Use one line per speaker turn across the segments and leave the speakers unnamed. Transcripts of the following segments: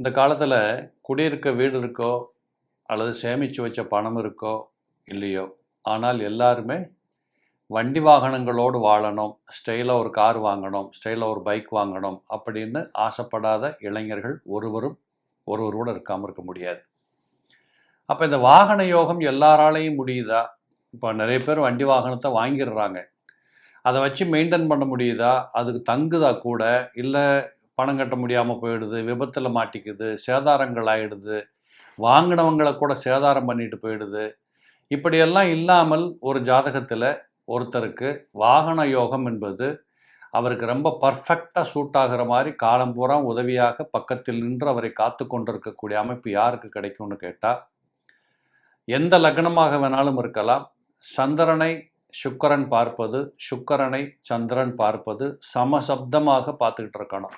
இந்த காலத்தில் குடியிருக்க வீடு இருக்கோ அல்லது சேமித்து வச்ச பணம் இருக்கோ இல்லையோ, ஆனால் எல்லாருமே வண்டி வாகனங்களோடு வாழணும், ஸ்டைலாக ஒரு கார் வாங்கணும், ஸ்டைலாக ஒரு பைக் வாங்கணும் அப்படின்னு ஆசைப்படாத இளைஞர்கள் ஒருவரோட இருக்காமல் இருக்க முடியாது. அப்போ இந்த வாகன யோகம் எல்லாராலையும் முடியுதா? இப்போ நிறைய பேர் வண்டி வாகனத்தை வாங்கிடுறாங்க. அதை வச்சு மெயின்டைன் பண்ண முடியுதா? அதுக்கு தங்குதா கூட? இல்லை பணம் கட்ட முடியாமல் போயிடுது, விபத்தில் மாட்டிக்குது, சேதாரங்கள் ஆகிடுது, வாங்கினவங்களை கூட சேதாரம் பண்ணிட்டு போயிடுது. இப்படியெல்லாம் இல்லாமல் ஒரு ஜாதகத்தில் ஒருத்தருக்கு வாகன யோகம் என்பது அவருக்கு ரொம்ப பர்ஃபெக்டாக சூட் ஆகிற மாதிரி காலம் பூரா உதவியாக பக்கத்தில் நின்று அவரை காத்து கொண்டிருக்கக்கூடிய அமைப்பு யாருக்கு கிடைக்கும்னு கேட்டால், எந்த லக்னமாக வேணாலும் இருக்கலாம். சந்திரனை சுக்கிரன் பார்ப்பது, சுக்கிரனை சந்திரன் பார்ப்பது சமசப்தமாக பார்த்துக்கிட்டு இருக்கணும்.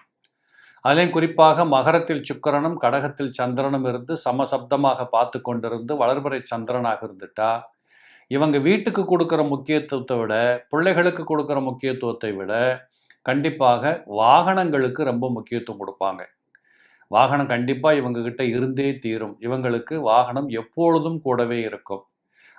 அதுலேயும் குறிப்பாக மகரத்தில் சுக்கிரனும் கடகத்தில் சந்திரனும் இருந்து சமசப்தமாக பார்த்து கொண்டிருந்து வளர்பிறை சந்திரனாக இருந்துட்டா, இவங்க வீட்டுக்கு கொடுக்குற முக்கியத்துவத்தை விட, பிள்ளைகளுக்கு கொடுக்குற முக்கியத்துவத்தை விட கண்டிப்பாக வாகனங்களுக்கு ரொம்ப முக்கியத்துவம் கொடுப்பாங்க. வாகனம் கண்டிப்பாக இவங்ககிட்ட இருந்தே தீரும். இவங்களுக்கு வாகனம் எப்பொழுதும் கூடவே இருக்கும்.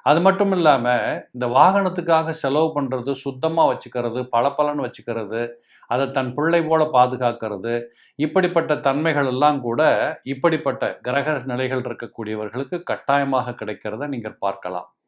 அது மட்டும் இல்லாமல் இந்த வாகனத்துக்காக செலவு பண்ணுறது, சுத்தமாக வச்சுக்கிறது, பளபளன்னு வச்சுக்கிறது, அதை தன் பிள்ளை போல பாதுகாக்கிறது, இப்படிப்பட்ட தன்மைகள் எல்லாம் கூட இப்படிப்பட்ட கிரக நிலைகள் இருக்கக்கூடியவர்களுக்கு கட்டாயமாக கிடைக்கிறத நீங்கள் பார்க்கலாம்.